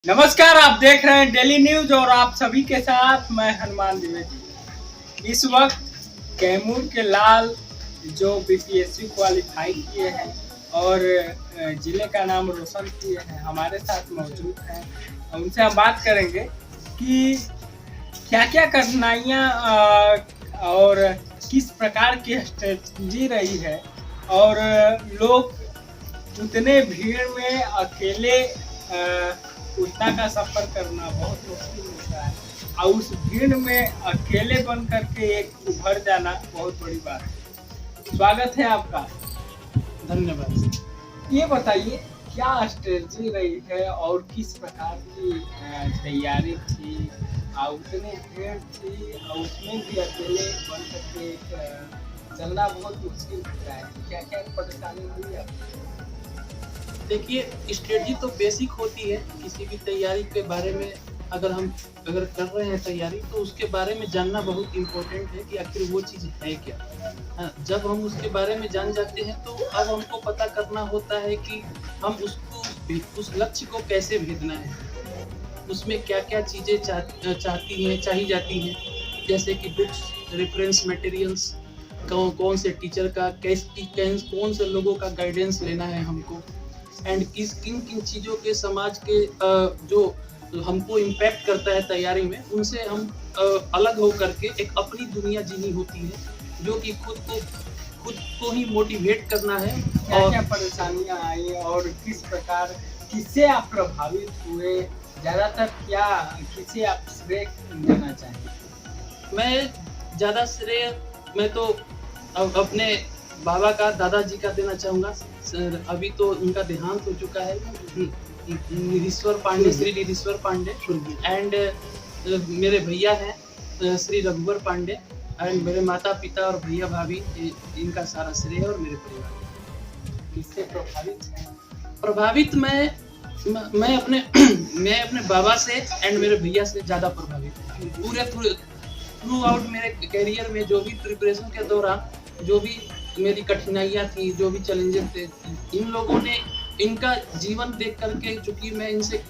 नमस्कार, आप देख रहे हैं डेली न्यूज और आप सभी के साथ मैं हनुमान द्विवेदी। इस वक्त कैमूर के लाल जो बीपीएससी क्वालिफाई किए हैं और जिले का नाम रोशन किए हैं, हमारे साथ मौजूद हैं। उनसे हम बात करेंगे कि क्या क्या कठिनाइयाँ और किस प्रकार की स्ट्रेटजी रही है और लोग उतने भीड़ में अकेले उतना का सफर करना बहुत मुश्किल होता है और उस भीड़ में अकेले बन करके एक उभर जाना बहुत बड़ी बात है। स्वागत है आपका। धन्यवाद। ये बताइए क्या स्ट्रेटजी रही है और किस प्रकार की तैयारी थी और उतने भीड़ थी और उसमें भी अकेले बन करके चलना बहुत मुश्किल होता है। क्या क्या परेशानी हुई आपको? देखिए, स्ट्रेटजी तो बेसिक होती है किसी भी तैयारी के बारे में। अगर कर रहे हैं तैयारी तो उसके बारे में जानना बहुत इम्पोर्टेंट है कि आखिर वो चीज़ है क्या। हाँ, जब हम उसके बारे में जान जाते हैं तो अब हमको पता करना होता है कि हम उस लक्ष्य को कैसे भेजना है, उसमें क्या क्या चीज़ें चाहिए जाती हैं, जैसे कि बुक्स, रेफरेंस मटेरियल्स, कौन से टीचर का कौन से लोगों का गाइडेंस लेना है हमको, एंड किन किन चीज़ों के समाज के जो हमको इम्पैक्ट करता है तैयारी में, उनसे हम अलग हो करके एक अपनी दुनिया जीनी होती है जो कि खुद को ही मोटिवेट करना है। क्या क्या परेशानियां आई और किस प्रकार किससे आप प्रभावित हुए, ज़्यादातर क्या किसे आप श्रेय देना चाहेंगे? मैं ज़्यादा श्रेय तो अपने बाबा का, दादाजी का देना चाहूँगा। अभी तो उनका देहांत हो चुका है, निरीश्वर पांडे, श्री निरीश्वर पांडे, एंड मेरे भैया हैं श्री रघुवर पांडे, एंड मेरे माता पिता और भैया भाभी, इनका सारा श्रेय और मेरे परिवार। किससे प्रभावित हैं? प्रभावित मैं अपने बाबा से एंड मेरे भैया से ज़्यादा प्रभावित हूँ। थ्रू आउट मेरे करियर में जो भी प्रिपरेशन के दौरान जो भी मेरी कठिनाइयाँ थी, जो भी चैलेंजेस थे, इन लोगों ने इनका जीवन देख करके, चूंकि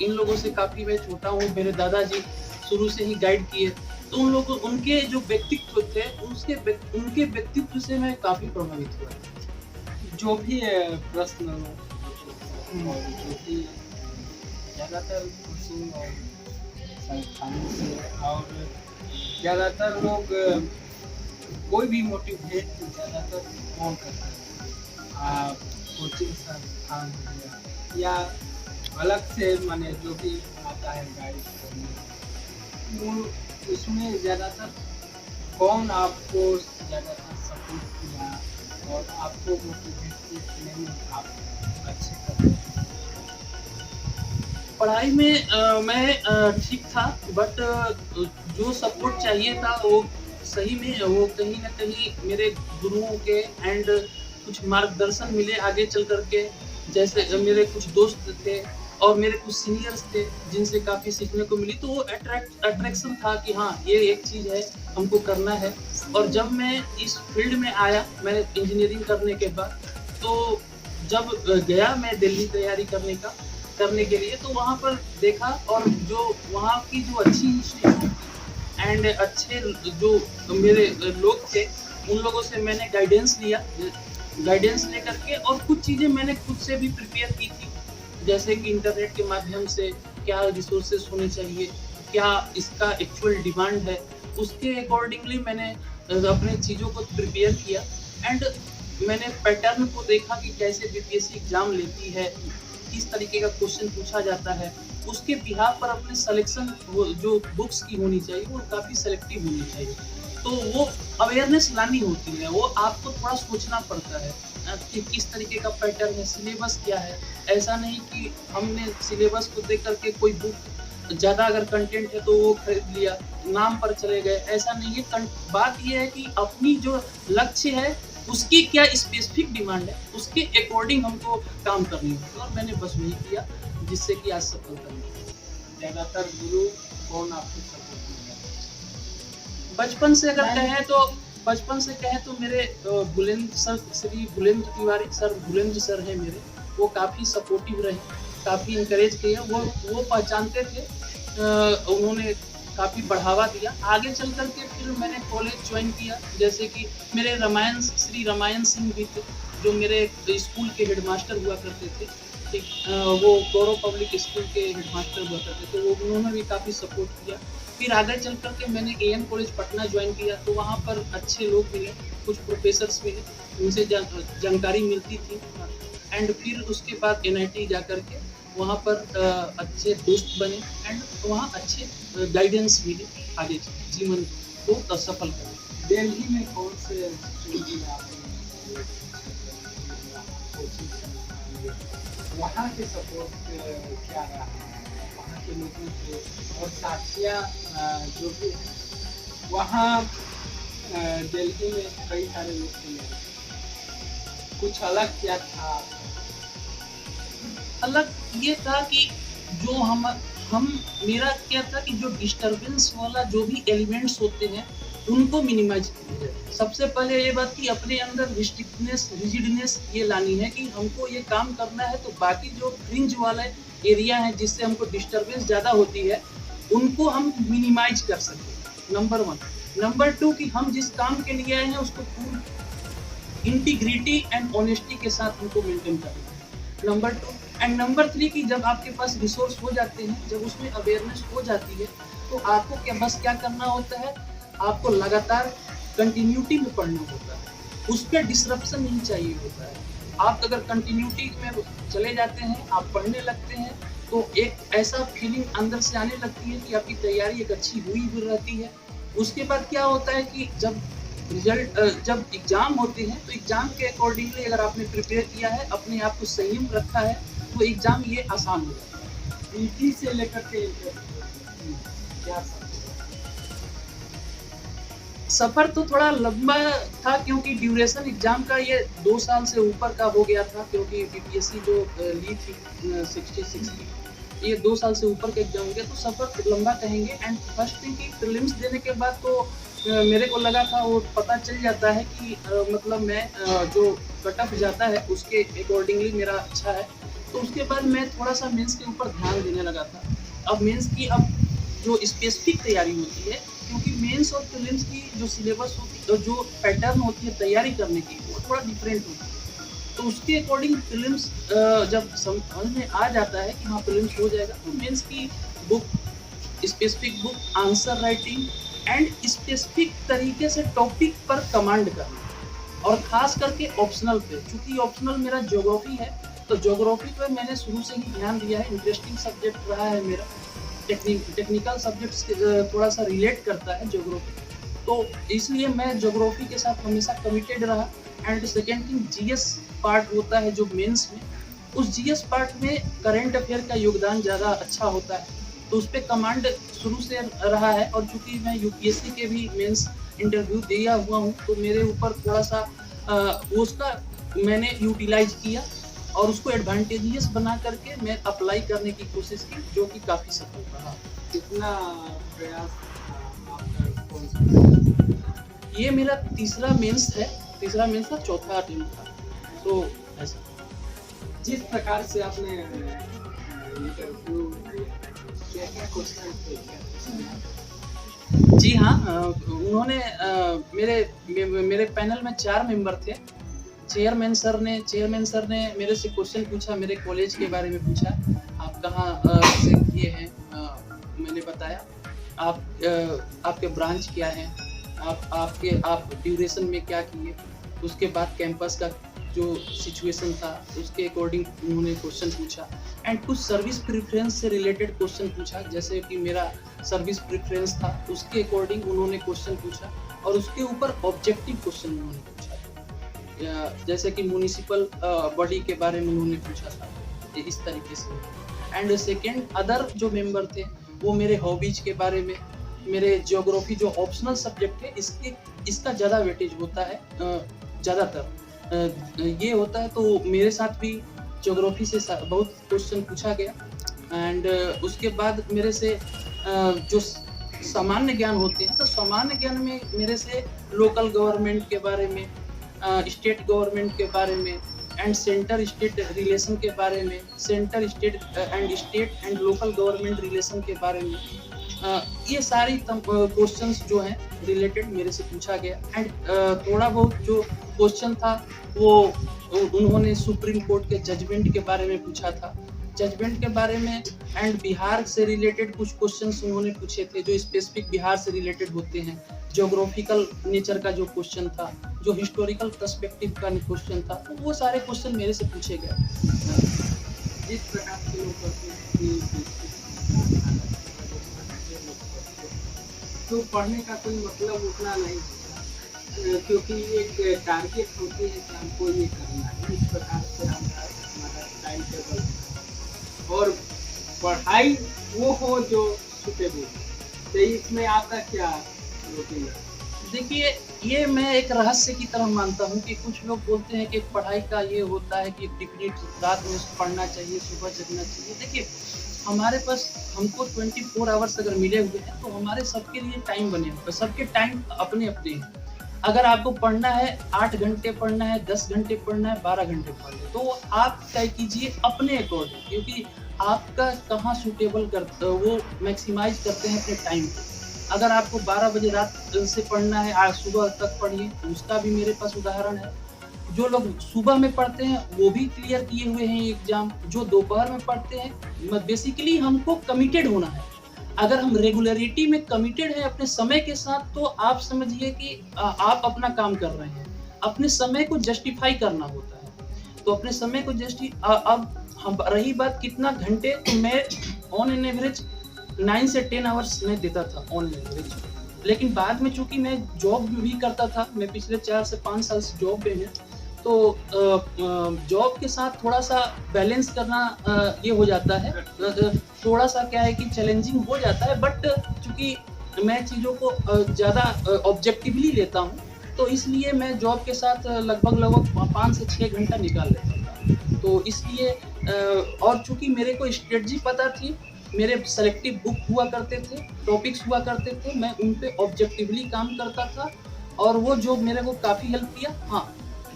इन लोगों से काफ़ी मैं छोटा हूँ, मेरे दादाजी शुरू से ही गाइड किए, तो उनके जो व्यक्तित्व थे उनके व्यक्तित्व से मैं काफ़ी प्रभावित हुआ। जो भी प्रश्न और जो भी ज़्यादातर कोचिंग और संस्थानों से और ज़्यादातर लोग कोई भी मोटिवेट ज़्यादातर कौन करता है? कोचिंग संस्थान या अलग से माने जो भी आता है गाइड करने, उसमें ज़्यादातर कौन आपको ज़्यादातर सपोर्ट किया और आपको मोटिवेट किया कि नहीं आप अच्छे कर रहे हैं? पढ़ाई में मैं ठीक था, बट जो सपोर्ट चाहिए था वो सही में वो कहीं ना कहीं मेरे गुरुओं के एंड कुछ मार्गदर्शन मिले आगे चल करके। जैसे मेरे कुछ दोस्त थे और मेरे कुछ सीनियर्स थे जिनसे काफ़ी सीखने को मिली, तो वो अट्रैक्शन था कि हाँ, ये एक चीज़ है, हमको करना है। और जब मैं इस फील्ड में आया, मैं इंजीनियरिंग करने के बाद, तो जब गया मैं दिल्ली तैयारी करने के लिए, तो वहाँ पर देखा, और जो वहाँ की जो अच्छी इंस्टीट्यूट एंड अच्छे जो मेरे लोग थे, उन लोगों से मैंने गाइडेंस ले करके, और कुछ चीज़ें मैंने खुद से भी प्रिपेयर की थी, जैसे कि इंटरनेट के माध्यम से क्या रिसोर्सेज होने चाहिए, क्या इसका एक्चुअल डिमांड है, उसके अकॉर्डिंगली मैंने अपने चीज़ों को प्रिपेयर किया। एंड मैंने पैटर्न को देखा कि कैसे बीपीएससी एग्जाम लेती है, किस तरीके का क्वेश्चन पूछा जाता है, उसके बिहाफ पर अपने सिलेक्शन जो बुक्स की होनी चाहिए वो काफ़ी सेलेक्टिव होनी चाहिए। तो वो अवेयरनेस लानी होती है, वो आपको थोड़ा सोचना पड़ता है कि किस तरीके का पैटर्न है, सिलेबस क्या है। ऐसा नहीं कि हमने सिलेबस को देख करके कोई बुक ज़्यादा अगर कंटेंट है तो वो खरीद लिया, नाम पर चले गए, ऐसा नहीं है। बात ये है कि अपनी जो लक्ष्य है उसकी क्या स्पेसिफिक डिमांड है, उसके अकॉर्डिंग हमको काम करनी होगी, और मैंने बस वही किया जिससे कि आज सफलता मिली। ज़्यादातर गुरु कौन आपको सपोर्ट किया? बचपन से कहें तो मेरे बुलेंद्र तिवारी सर हैं मेरे, वो काफ़ी सपोर्टिव रहे। काफ़ी इंकरेज किया, वो पहचानते थे, उन्होंने काफ़ी बढ़ावा दिया। आगे चल कर के फिर मैंने कॉलेज ज्वाइन किया, जैसे कि मेरे श्री रामायण सिंह भी थे, जो मेरे स्कूल के हेडमास्टर हुआ करते थे। ठीक, वो गौरव पब्लिक स्कूल के हेडमास्टर हुआ करते थे, वो उन्होंने भी काफ़ी सपोर्ट किया। फिर आगे चल कर के मैंने एएन कॉलेज पटना ज्वाइन किया, तो वहाँ पर अच्छे लोग मिले, कुछ प्रोफेसर्स मिले, उनसे जानकारी मिलती थी। एंड फिर उसके बाद एनआईटी जा कर के वहाँ पर अच्छे दोस्त बने एंड वहाँ अच्छे गाइडेंस मिले आगे जीवन को सफल करें। दिल्ली में कौन से स्कूल में आपने कोचिंग की? वहाँ के सपोर्ट क्या रहा है वहाँ के लोगों के, और साथियाँ जो भी हैं वहाँ दिल्ली में कई सारे लोग मिले, कुछ अलग क्या था? अलग ये था कि जो हम मेरा क्या था कि जो डिस्टरबेंस वाला जो भी एलिमेंट्स होते हैं उनको मिनिमाइज किया जाए। सबसे पहले ये बात कि अपने अंदर रिजिडनेस ये लानी है कि हमको ये काम करना है, तो बाकी जो फ्रिंज वाला एरिया है जिससे हमको डिस्टरबेंस ज़्यादा होती है उनको हम मिनिमाइज कर सकते, नंबर 1। नंबर 2 कि हम जिस काम के लिए आए हैं उसको पूरी इंटीग्रिटी एंड ऑनेस्टी के साथ हमको मेंटेन करना है, नंबर 2। एंड नंबर 3 कि जब आपके पास रिसोर्स हो जाते हैं, जब उसमें अवेयरनेस हो जाती है, तो आपको क्या करना होता है, आपको लगातार कंटिन्यूटी में पढ़ना होता है, उस पर डिसरप्शन नहीं चाहिए होता है। आप अगर कंटिन्यूटी में चले जाते हैं, आप पढ़ने लगते हैं, तो एक ऐसा फीलिंग अंदर से आने लगती है कि आपकी तैयारी एक अच्छी हुई भी रहती है। उसके बाद क्या होता है कि जब एग्ज़ाम होते हैं, तो एग्ज़ाम के अकॉर्डिंगली अगर आपने प्रिपेयर किया है, अपने आप को संयम रखा है, तो एग्ज़ाम ये आसान हो जाता है। पीटी से लेकर के क्या सफ़र तो थोड़ा लंबा था, क्योंकि ड्यूरेशन एग्ज़ाम का ये 2 साल से ऊपर का हो गया था, क्योंकि बीपीएससी जो ली थी 66 की, ये 2 साल से ऊपर का एग्ज़ाम हो गया, तो सफ़र लंबा कहेंगे। एंड फर्स्ट थिंग कि प्रीलिम्स देने के बाद तो मेरे को लगा था, वो पता चल जाता है कि मतलब मैं जो कट ऑफ जाता है उसके अकॉर्डिंगली मेरा अच्छा है, तो उसके बाद मैं थोड़ा सा मेंस के ऊपर ध्यान देने लगा था। अब मेंस की जो स्पेसिफिक तैयारी होती है, क्योंकि मेंस और प्रीलिम्स की जो सिलेबस होती है और जो पैटर्न होती है तैयारी करने की, वो थोड़ा डिफरेंट होती है, तो उसके अकॉर्डिंग प्रीलिम्स जब समझ में आ जाता है कि हाँ प्रीलिम्स हो जाएगा, तो मेंस की book, specific book, answer writing and specific तरीके से टॉपिक पर कमांड करना, और ख़ास करके ऑप्शनल पे, चूँकि ऑप्शनल मेरा ज्योग्राफी है, तो ज्योग्राफी पे मैंने शुरू से ही ध्यान दिया है। इंटरेस्टिंग सब्जेक्ट रहा है मेरा, टेक्निकल सब्जेक्ट्स थोड़ा सा रिलेट करता है ज्योग्राफी, तो इसलिए मैं ज्योग्राफी के साथ हमेशा कमिटेड रहा। And second thing, GS part होता है जो मेंस में, उस जीएस पार्ट में करंट अफेयर का योगदान ज़्यादा अच्छा होता है, तो उस पर कमांड शुरू से रहा है। और चूँकि मैं यूपीएससी के भी मेंस इंटरव्यू दिया हुआ हूँ, तो मेरे ऊपर थोड़ा सा उसका मैंने यूटिलाइज किया और उसको एडवांटेजियस बना करके मैं अप्लाई करने की कोशिश की, जो कि काफ़ी सफल रहा। कितना प्रयास आपका कौन सा? ये मेरा तीसरा मेंस था, चौथा अटेम्प्ट था, तो ऐसा। जिस प्रकार से आपने इंटरव्यू क्या क्वेश्चन थे? जी हाँ, उन्होंने मेरे पैनल में 4 मेंबर थे। चेयरमैन सर ने मेरे से क्वेश्चन पूछा, मेरे कॉलेज के बारे में पूछा, आप कहाँ से किए हैं, मैंने बताया, आपके ब्रांच क्या है, आप ड्यूरेशन में क्या किए, उसके बाद कैंपस का जो सिचुएशन था उसके अकॉर्डिंग उन्होंने क्वेश्चन पूछा, एंड कुछ सर्विस प्रेफरेंस से रिलेटेड क्वेश्चन पूछा, जैसे कि मेरा सर्विस प्रेफरेंस था उसके अकॉर्डिंग उन्होंने क्वेश्चन पूछा, और उसके ऊपर ऑब्जेक्टिव क्वेश्चन उन्होंने पूछा, जैसे कि म्युनिसिपल बॉडी के बारे में उन्होंने पूछा था, इस तरीके से। एंड सेकेंड, अदर जो मेंबर थे वो मेरे हॉबीज के बारे में, मेरे ज्योग्राफी जो ऑप्शनल सब्जेक्ट है इसका ज़्यादा वेटेज होता है, ज़्यादातर ये होता है, तो मेरे साथ भी ज्योग्राफी से बहुत क्वेश्चन पूछा गया। एंड उसके बाद मेरे से जो सामान्य ज्ञान होते हैं, तो सामान्य ज्ञान में मेरे से लोकल गवर्नमेंट के बारे में, स्टेट गवर्नमेंट के बारे में, एंड सेंटर स्टेट रिलेशन के बारे में, centre state and local government relation के बारे में, ये सारी क्वेश्चंस जो हैं रिलेटेड मेरे से पूछा गया। एंड थोड़ा बहुत जो क्वेश्चन था वो उन्होंने सुप्रीम कोर्ट के जजमेंट के बारे में पूछा था, जजमेंट के बारे में। एंड बिहार से रिलेटेड कुछ क्वेश्चंस उन्होंने पूछे थे जो स्पेसिफिक बिहार से रिलेटेड होते हैं। ज्योग्राफिकल नेचर का जो क्वेश्चन था, जो हिस्टोरिकल पर्सपेक्टिव का क्वेश्चन था, तो वो सारे क्वेश्चन मेरे से पूछे गए। जिस प्रकार से लोग करते हैं कि तो पढ़ने का कोई मतलब उतना नहीं होता, क्योंकि एक टारगेट होती है कि हमको ये करना है, इस प्रकार से हमारा टाइम टेबल और पढ़ाई वो हो जो सुटेबल। तो इसमें आपका क्या रूटीन है? देखिए, ये मैं एक रहस्य की तरह मानता हूँ कि कुछ लोग बोलते हैं कि पढ़ाई का ये होता है कि डिफिनिट रात में पढ़ना चाहिए, सुबह जगना चाहिए। देखिए, हमारे पास हमको 24 आवर्स अगर मिले हुए हैं तो हमारे सबके लिए टाइम बने हुए, सबके टाइम अपने अपने हैं। अगर आपको पढ़ना है 8 घंटे पढ़ना है, 10 घंटे पढ़ना है, 12 घंटे पढ़ना है, तो आप तय कीजिए अपने अकॉर्डिंग, क्योंकि आपका कहाँ सूटेबल करता वो मैक्सिमाइज करते हैं अपने टाइम को। अगर आपको 12 बजे रात से पढ़ना है, आज सुबह तक पढ़िए, उसका भी मेरे पास उदाहरण है। जो लोग सुबह में पढ़ते हैं वो भी क्लियर किए हुए हैं एग्जाम। जो दोपहर में पढ़ते हैं, बेसिकली हमको कमिटेड होना है। अगर हम रेगुलरिटी में कमिटेड हैं अपने समय के साथ, तो आप समझिए कि आप अपना काम कर रहे हैं। अपने समय को जस्टिफाई करना होता है, तो अपने समय को अब हम रही बात कितना घंटे, तो मैं ऑन एन एवरेज 9 से 10 आवर्स मैं देता था ऑन एन एवरेज। लेकिन बाद में चूंकि मैं जॉब भी करता था, मैं पिछले 4 से 5 साल से जॉब पे हूँ, तो जॉब के साथ थोड़ा सा बैलेंस करना ये हो जाता है, थोड़ा सा क्या है कि चैलेंजिंग हो जाता है। बट चूंकि मैं चीज़ों को ज़्यादा ऑब्जेक्टिवली लेता हूँ, तो इसलिए मैं जॉब के साथ लगभग 5 से 6 घंटा निकाल लेता था। तो इसलिए और चूंकि मेरे को स्ट्रेटजी पता थी, मेरे सेलेक्टिव बुक हुआ करते थे, टॉपिक्स हुआ करते थे, मैं उन पे ऑब्जेक्टिवली काम करता था, और वो जो मेरे को काफ़ी हेल्प किया। हाँ,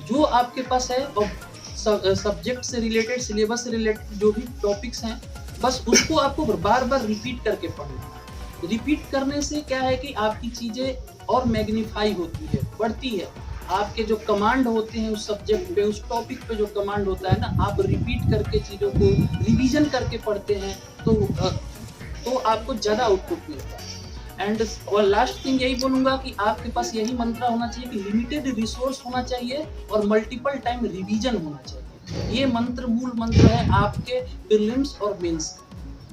जो आपके पास है और सब्जेक्ट से रिलेटेड, सिलेबस से रिलेटेड जो भी टॉपिक्स हैं, बस उसको आपको बार बार रिपीट करके पढ़ना। रिपीट करने से क्या है कि आपकी चीज़ें और मैग्नीफाई होती है, बढ़ती है। आपके जो कमांड होते हैं उस सब्जेक्ट पे, उस टॉपिक पे जो कमांड होता है ना, आप रिपीट करके चीज़ों को रिवीजन करके पढ़ते हैं तो आपको ज़्यादा आउटपुट मिलता है। एंड और लास्ट थिंग यही बोलूँगा कि आपके पास यही मंत्र होना चाहिए कि लिमिटेड रिसोर्स होना चाहिए और मल्टीपल टाइम रिवीजन होना चाहिए। ये मंत्र मूल मंत्र है आपके प्रीलिम्स और मेंस।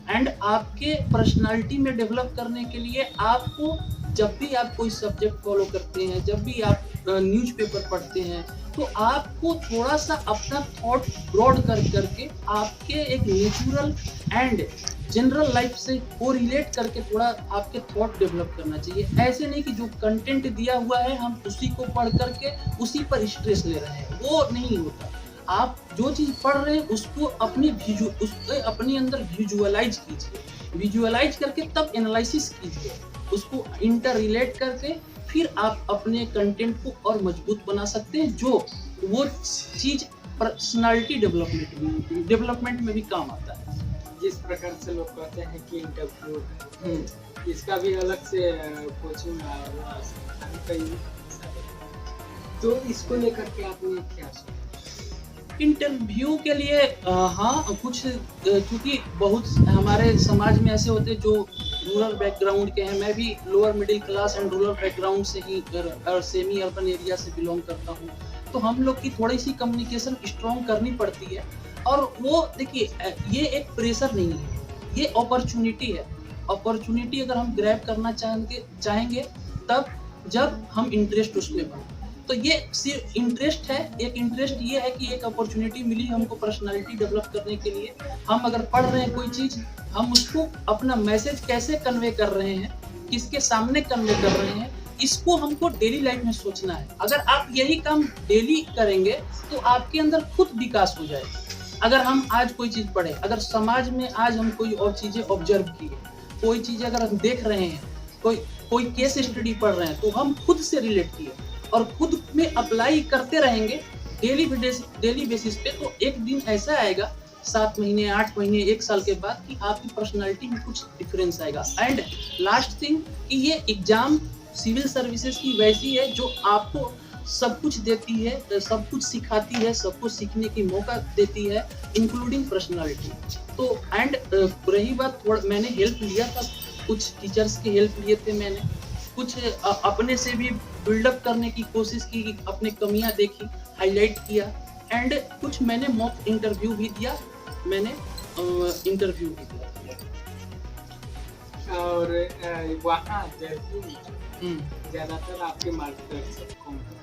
एंड आपके पर्सनालिटी में डेवलप करने के लिए आपको, जब भी आप कोई सब्जेक्ट फॉलो करते हैं, जब भी आप न्यूज़पेपर पढ़ते हैं, तो आपको थोड़ा सा अपना थॉट ब्रॉड करके आपके एक नेचुरल एंड जनरल लाइफ से कोरिलेट करके थोड़ा आपके थॉट डेवलप करना चाहिए। ऐसे नहीं कि जो कंटेंट दिया हुआ है हम उसी को पढ़ करके उसी पर स्ट्रेस ले रहे हैं, वो नहीं होता। आप जो चीज़ पढ़ रहे हैं उसको अपने अंदर विजुअलाइज कीजिए, विजुअलाइज करके तब एनालिसिस कीजिए, उसको इंटर रिलेट करके फिर आप अपने कंटेंट को और मजबूत बना सकते हैं, जो वो चीज़ पर्सनालिटी डेवलपमेंट में भी काम आता है। जिस प्रकार से लोग कहते हैं कि इंटरव्यू है, इसका भी अलग से कोचिंग कई, तो इसको लेकर के आपने क्या सोचा? इंटरव्यू के लिए हाँ, कुछ क्योंकि बहुत हमारे समाज में ऐसे होते हैं जो रूरल बैकग्राउंड के हैं। मैं भी lower middle class and rural background से ही और सेमी अर्बन एरिया से बिलोंग करता हूँ, तो हम लोग की थोड़ी सी कम्युनिकेशन स्ट्रॉन्ग करनी पड़ती है। और वो देखिए, ये एक प्रेशर नहीं है, ये अपॉर्चुनिटी है। अपॉर्चुनिटी अगर हम ग्रैब करना चाहेंगे तब जब हम इंटरेस्ट उसमें बने। तो ये सिर्फ इंटरेस्ट है, एक इंटरेस्ट ये है कि एक अपॉर्चुनिटी मिली हमको पर्सनालिटी डेवलप करने के लिए। हम अगर पढ़ रहे हैं कोई चीज़, हम उसको अपना मैसेज कैसे कन्वे कर रहे हैं, किसके सामने कन्वे कर रहे हैं, इसको हमको डेली लाइफ में सोचना है। अगर आप यही काम डेली करेंगे तो आपके अंदर खुद विकास हो जाएगा। अगर हम आज कोई चीज़ पढ़े, अगर समाज में आज हम कोई और चीज़ें ऑब्जर्व किए, कोई चीज़ें अगर हम देख रहे हैं, कोई केस स्टडी पढ़ रहे हैं, तो हम खुद से रिलेट किए और खुद में अप्लाई करते रहेंगे, डेली बेसिस पे, तो एक दिन ऐसा आएगा 7 महीने 8 महीने 1 साल के बाद कि आपकी पर्सनालिटी में कुछ डिफरेंस आएगा। एंड लास्ट थिंग कि ये एग्जाम सिविल सर्विसेज की वैसी है जो आपको सब कुछ देती है, सब कुछ सिखाती है, सब कुछ सीखने की मौका देती है, इंक्लूडिंग पर्सनालिटी। तो एंड रही बात, थोड़ा मैंने हेल्प लिया था, कुछ टीचर्स की हेल्प लिए थे मैंने, कुछ अपने से भी बिल्डअप करने की कोशिश की, अपने कमियां देखी, हाईलाइट किया, एंड कुछ मैंने मॉक इंटरव्यू भी दिया, मैंने इंटरव्यू भी दिया। और वहाँ जयपुर ज्यादातर आपके मार्गदर्शक कौन हैं?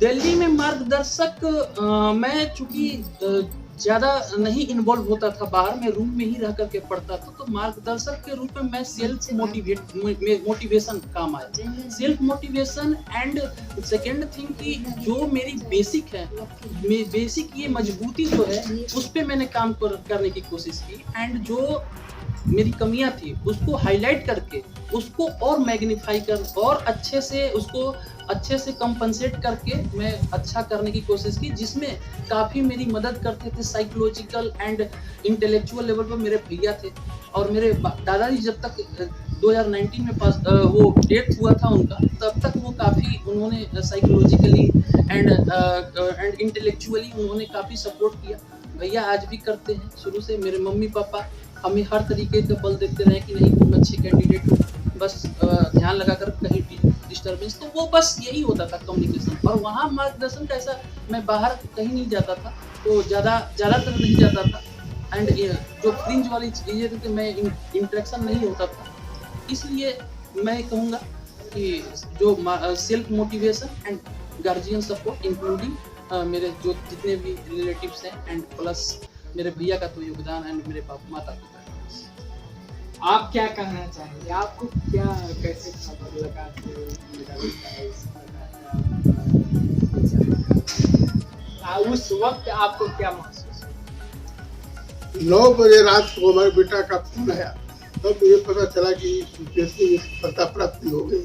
दिल्ली में मार्गदर्शक मैं चूंकि ज्यादा नहीं इन्वॉल्व होता था, बाहर में रूम में ही रह करके पढ़ता था, तो मार्गदर्शक के रूप में मैं सेल्फ मोटिवेशन काम आया, self motivation. And second thing कि जो मेरी बेसिक है, बेसिक ये मजबूती जो है उस पे मैंने काम करने की कोशिश की, एंड जो मेरी कमियां थी उसको हाईलाइट करके उसको और मैग्नीफाई कर और अच्छे से कंपनसेट करके मैं अच्छा करने की कोशिश की, जिसमें काफ़ी मेरी मदद करते थे साइकोलॉजिकल एंड इंटेलेक्चुअल लेवल पर मेरे भैया थे। और मेरे दादाजी जब तक 2019 में वो डेथ हुआ था उनका, तब तक वो काफ़ी उन्होंने साइकोलॉजिकली एंड इंटेलेक्चुअली उन्होंने काफ़ी सपोर्ट किया। भैया आज भी करते हैं, शुरू से मेरे मम्मी पापा हमें हर तरीके का बल देते रहे कि नहीं तुम अच्छे कैंडिडेट हो, बस ध्यान लगाकर कहीं डिस्टर्बेंस, तो वो बस यही होता था कम्युनिकेशन। और वहाँ मार्गदर्शन का ऐसा, मैं बाहर कहीं नहीं जाता था, तो ज़्यादातर नहीं जाता था, एंड जो फ्रिंज वाली चीज़ें थी मैं इंटरेक्शन नहीं होता था, इसलिए मैं कहूँगा कि जो self motivation and guardian support including मेरे जो जितने भी रिलेटिव्स हैं, एंड प्लस मेरे भैया का तो योगदान, एंड मेरे माता पिता। आप क्या कहना चाहेंगे? आपको क्या कैसे खबर लगा कि मेरा बेटा इस प्रकार उस वक्त आपको क्या महसूस हुआ? 9 बजे रात को हमारे बेटा का फोन आया, तब मुझे पता चला कि यूपीएससी में सफलता प्राप्ति हो गई।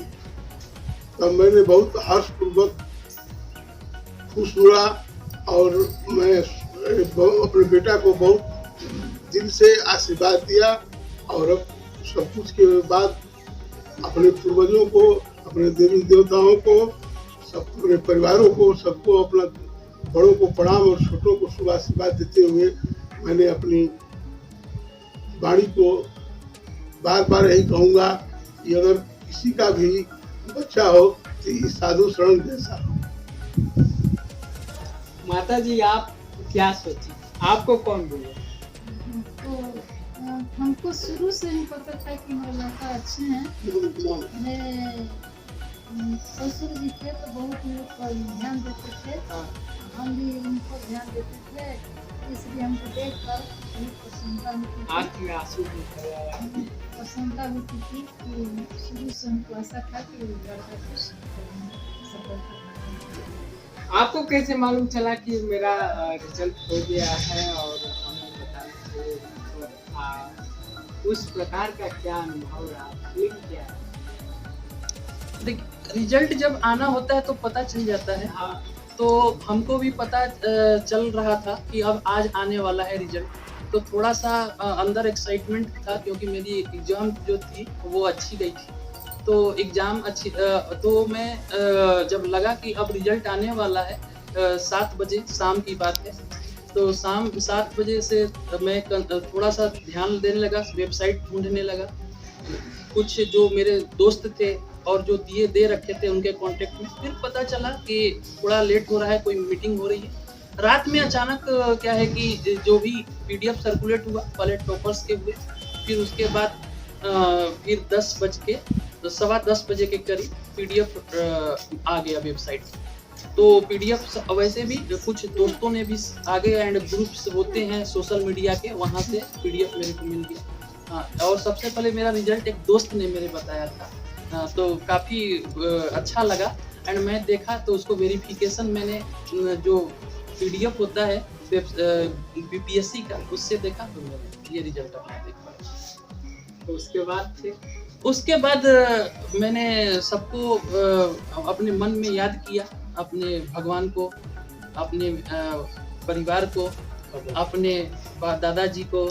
तब मैंने बहुत हर्षपूर्वक खुश हुआ, और मैं अपने बेटा को बहुत दिल से आशीर्वाद दिया, और अब सब कुछ के बाद अपने पूर्वजों को, अपने देवी देवताओं को, सब अपने परिवारों को, सबको, अपना बड़ों को प्रणाम और छोटों को शुभ आशीर्वाद देते हुए मैंने अपनी वाणी को बार बार यही कहूँगा कि अगर किसी का भी बच्चा हो तो ये साधु शरण जैसा हो। माता जी आप क्या सोची, आपको कौन बोले? हमको शुरू से ही पता था कि मेरे लड़का अच्छे हैं। मेरे ससुर जी थे तो बहुत मेरे पर ध्यान देते थे, हम भी उनको ध्यान देते थे, इसलिए हमको देख कर बहुत प्रसन्नता होती थी। आँख में आंसू निकल आया। प्रसन्नता होती थी कि शुरू से हमको ऐसा था कि लड़का कुछ सफलता। आपको कैसे मालूम चला कि मेरा रिजल्ट हो गया है और हमें बताइए उस प्रकार का क्या अनुभव रहा, फीलिंग क्या है? देखिए, रिजल्ट जब आना होता है तो पता चल जाता है। हाँ, तो हमको भी पता चल रहा था कि अब आज आने वाला है रिजल्ट, तो थोड़ा सा अंदर एक्साइटमेंट था, क्योंकि मेरी एग्ज़ाम जो थी वो अच्छी गई थी, तो एग्ज़ाम अच्छी तो मैं जब लगा कि अब रिजल्ट आने वाला है 7 बजे शाम की बात है, तो शाम 7 बजे से मैं थोड़ा सा ध्यान देने लगा, वेबसाइट ढूंढने लगा, कुछ जो मेरे दोस्त थे और जो दे रखे थे उनके कांटेक्ट में, फिर पता चला कि थोड़ा लेट हो रहा है, कोई मीटिंग हो रही है। रात में अचानक क्या है कि जो भी पीडीएफ सर्कुलेट हुआ पहले टॉपर्स के हुए, फिर उसके बाद फिर 10 बजे के करीब पीडीएफ आ गया वेबसाइट। तो पीडीएफ वैसे भी कुछ दोस्तों ने भी आगे एंड ग्रुप्स होते हैं सोशल मीडिया के, वहाँ से पीडीएफ मेरे को मिल गया। हाँ, और सबसे पहले मेरा रिजल्ट एक दोस्त ने मेरे बताया था, तो काफ़ी अच्छा लगा, एंड मैं देखा तो उसको वेरिफिकेशन मैंने जो पीडीएफ होता है बीपीएससी का, उससे देखा तो मैंने ये रिजल्ट अपना देख पाया। तो उसके बाद मैंने सबको अपने मन में याद किया, अपने भगवान को, अपने परिवार को, अपने दादाजी को,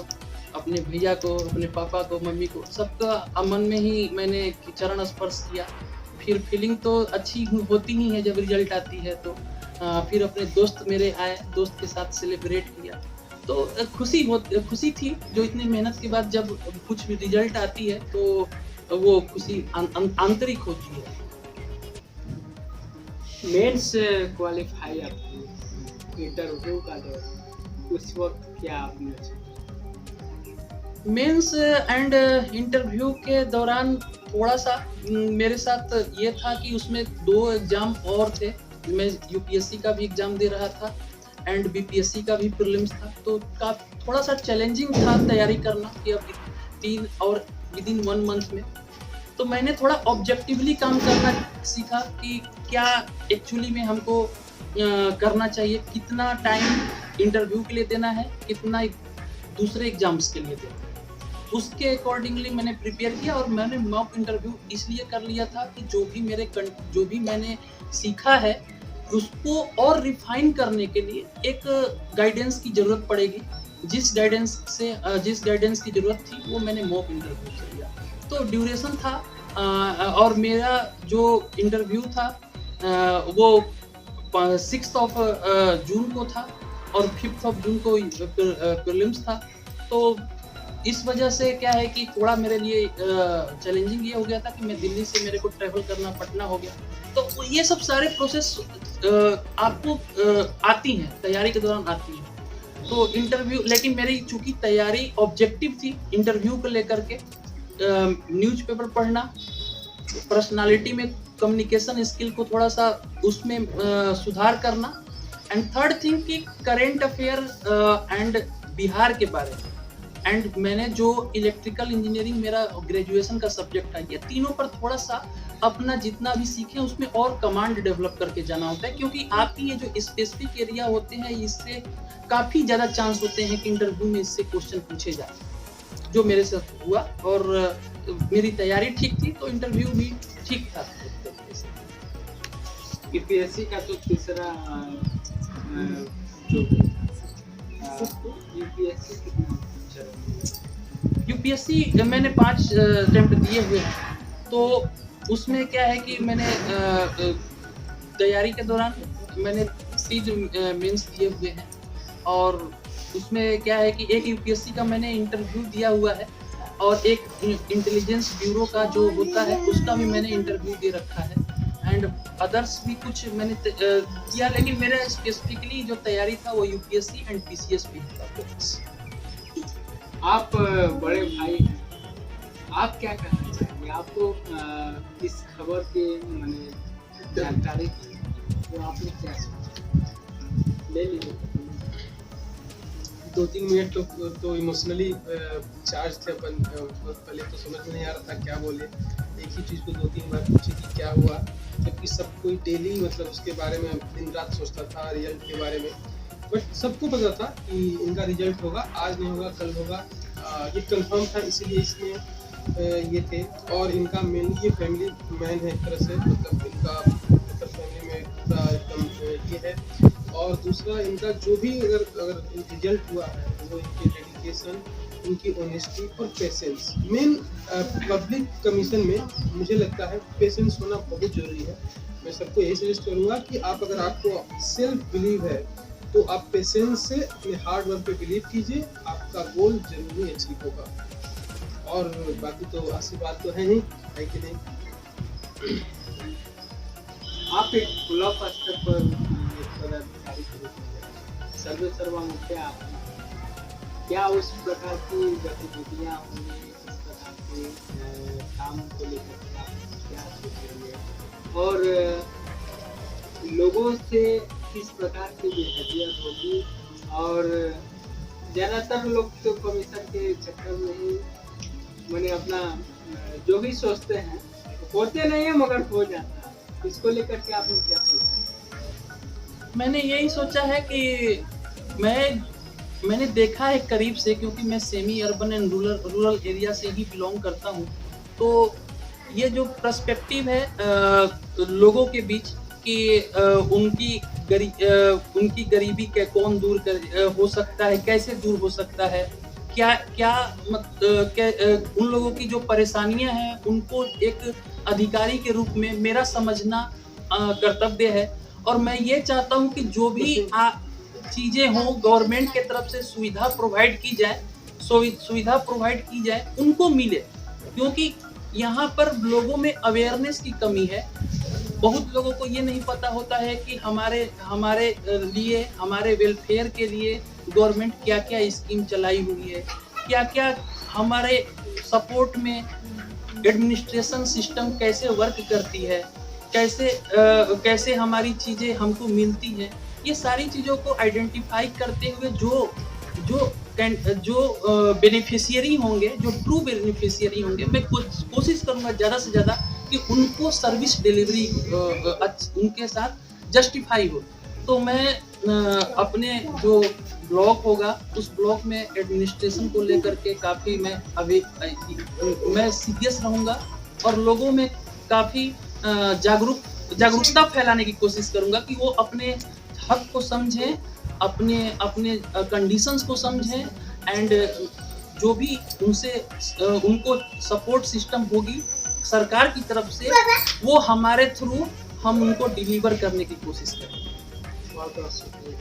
अपने भैया को, अपने पापा को, मम्मी को, सबका मन में ही मैंने चरण स्पर्श किया। फिर फीलिंग तो अच्छी होती ही है जब रिजल्ट आती है तो। फिर अपने दोस्त मेरे आए, दोस्त के साथ सेलिब्रेट किया। तो खुशी थी, जो इतनी मेहनत के बाद जब कुछ रिजल्ट आती है तो वो खुशी आंतरिक होती है। मेंस क्वालिफाई आपकी इंटरव्यू का दौर, उस वक्त क्या आपने मेंस एंड इंटरव्यू के दौरान थोड़ा सा मेरे साथ ये था कि उसमें 2 एग्जाम और थे। मैं यूपीएससी का भी एग्जाम दे रहा था एंड बीपीएससी का भी प्रीलिम्स था, तो थोड़ा सा चैलेंजिंग था तैयारी करना कि अब 3 और विदिन 1 मंथ में। तो मैंने थोड़ा ऑब्जेक्टिवली काम करना सीखा कि क्या एक्चुअली में हमको करना चाहिए, कितना टाइम इंटरव्यू के लिए देना है, कितना दूसरे एग्जाम्स के लिए देना है। उसके अकॉर्डिंगली मैंने प्रिपेयर किया और मैंने मॉक इंटरव्यू इसलिए कर लिया था कि जो भी मैंने सीखा है उसको और रिफाइन करने के लिए एक गाइडेंस की ज़रूरत पड़ेगी। जिस गाइडेंस की ज़रूरत थी वो मैंने मॉक इंटरव्यू से लिया। तो ड्यूरेशन था और मेरा जो इंटरव्यू था वो 6 जून को था और 5 जून को प्रीलिम्स था। तो इस वजह से क्या है कि थोड़ा मेरे लिए चैलेंजिंग ये हो गया था कि मैं दिल्ली से मेरे को ट्रैवल करना पटना हो गया। तो ये सब सारे प्रोसेस आपको आती हैं, तैयारी के दौरान आती हैं। तो इंटरव्यू, लेकिन मेरी चूंकि तैयारी ऑब्जेक्टिव थी इंटरव्यू को लेकर के, न्यूज़पेपर पढ़ना, पर्सनालिटी में कम्युनिकेशन स्किल को थोड़ा सा उसमें सुधार करना, एंड थर्ड थिंग कि करेंट अफेयर एंड बिहार के बारे में, एंड मैंने जो इलेक्ट्रिकल इंजीनियरिंग मेरा ग्रेजुएशन का सब्जेक्ट था, ये तीनों पर थोड़ा सा अपना जितना भी सीखे उसमें और कमांड डेवलप करके जाना होता है, क्योंकि आपकी ये जो स्पेसिफिक एरिया होते हैं इससे काफ़ी ज़्यादा चांस होते हैं कि इंटरव्यू में इससे क्वेश्चन पूछे जाए, जो मेरे साथ हुआ। और मेरी तैयारी ठीक थी तो इंटरव्यू भी ठीक था। यूपीएससी का तो तीसरा जो यूपीएससी मैंने 5 अटेम्प्ट दिए हुए हैं। तो उसमें क्या है कि मैंने तैयारी के दौरान मैंने 3 मेंस दिए हुए हैं और उसमें क्या है कि एक यूपीएससी का मैंने इंटरव्यू दिया हुआ है और एक इंटेलिजेंस ब्यूरो का जो होता है उसका भी मैंने इंटरव्यू दे रखा है, एंड अदर्स भी कुछ मैंने किया, लेकिन मेरा स्पेसिफिकली जो तैयारी था वो यूपीएससी एंड पीसीएस भी था। आप बड़े भाई हैं, आप क्या कहना चाहेंगे? आपको इस खबर की मैंने जानकारी थी तो आपने क्या सोचा? ले लीजिए। 2-3 मिनट तो इमोशनली चार्ज थे अपन। पहले तो समझ में नहीं आ रहा था क्या बोले, एक ही चीज़ को 2-3 बार पूछी कि क्या हुआ, जबकि सब कोई डेली मतलब उसके बारे में दिन रात सोचता था, रिजल्ट के बारे में। बट सबको पता था कि इनका रिजल्ट होगा, आज नहीं होगा कल होगा, ये कंफर्म था, इसीलिए इसमें ये थे। और इनका मेनली ये फैमिली मैन है एक तरह से, मतलब इनका मतलब फैमिली में पूरा एकदम ये है। और दूसरा इनका जो भी अगर रिजल्ट हुआ है वो इनकी डेडिकेशन, इनकी ऑनेस्टी और पेशेंस। मेन पब्लिक कमीशन में मुझे लगता है पेशेंस होना बहुत ज़रूरी है। मैं सबको यही सजेस्ट करूँगा कि आप अगर आपको सेल्फ बिलीव है तो आप पेशेंस से अपने हार्ड वर्क पे बिलीव कीजिए, आपका गोल जरूर अचीव होगा। और बाकी तो आशीर्वाद तो है ही, है कि नहीं। आप एक ब्लॉक स्तर पर पदाधिकारी के रूप में सर्वे सर्वा मुख्य आप हैं। क्या उस प्रकार की गतिविधियाँ होंगी, इस प्रकार के काम को लेकर आप क्या सोचेंगे और लोगों से किस प्रकार की बिहेवियर होगी? और ज़्यादातर लोग तो कमीशन के चक्कर में ही मैंने अपना जो भी सोचते हैं होते नहीं है मगर हो जाता है। इसको लेकर के आपने क्या सोचा? मैंने यही सोचा है कि मैंने देखा है करीब से, क्योंकि मैं semi urban and rural area से ही बिलोंग करता हूँ। तो ये जो पर्सपेक्टिव है लोगों के बीच कि उनकी गरीबी के कौन दूर हो सकता है, कैसे दूर हो सकता है, क्या क्या उन लोगों की जो परेशानियां हैं उनको एक अधिकारी के रूप में मेरा समझना कर्तव्य है। और मैं ये चाहता हूं कि जो भी चीजें हों गवर्नमेंट के तरफ से सुविधा प्रोवाइड की जाए उनको मिले, क्योंकि यहाँ पर लोगों में अवेयरनेस की कमी है। बहुत लोगों को ये नहीं पता होता है कि हमारे लिए, हमारे वेलफेयर के लिए गवर्नमेंट क्या क्या स्कीम चलाई हुई है, क्या क्या हमारे सपोर्ट में एडमिनिस्ट्रेशन सिस्टम कैसे वर्क करती है, कैसे हमारी चीज़ें हमको मिलती हैं। ये सारी चीज़ों को आइडेंटिफाई करते हुए जो बेनिफिशियरी होंगे, जो ट्रू बेनिफिशियरी होंगे, मैं कोशिश करूँगा ज़्यादा से ज़्यादा कि उनको सर्विस डिलीवरी उनके साथ जस्टिफाई हो। तो मैं अपने जो ब्लॉक होगा उस ब्लॉक में एडमिनिस्ट्रेशन को लेकर के काफ़ी मैं सीरियस रहूँगा और लोगों में काफ़ी जागरूकता फैलाने की कोशिश करूँगा कि वो अपने हक को समझें, अपने कंडीशंस को समझें, एंड जो भी उनको सपोर्ट सिस्टम होगी सरकार की तरफ से वो हमारे थ्रू हम उनको डिलीवर करने की कोशिश करें। बहुत शुक्रिया।